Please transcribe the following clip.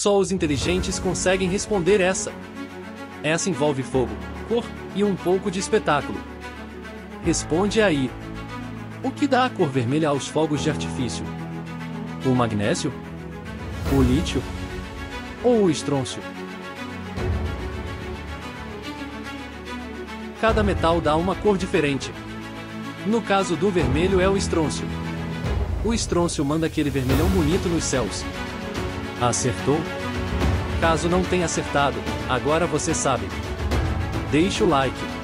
Só os inteligentes conseguem responder essa. Essa envolve fogo, cor e um pouco de espetáculo. Responde aí. O que dá a cor vermelha aos fogos de artifício? O magnésio? O lítio? Ou o estrôncio? Cada metal dá uma cor diferente. No caso do vermelho é o estrôncio. O estrôncio manda aquele vermelhão bonito nos céus. Acertou? Caso não tenha acertado, agora você sabe. Deixe o like.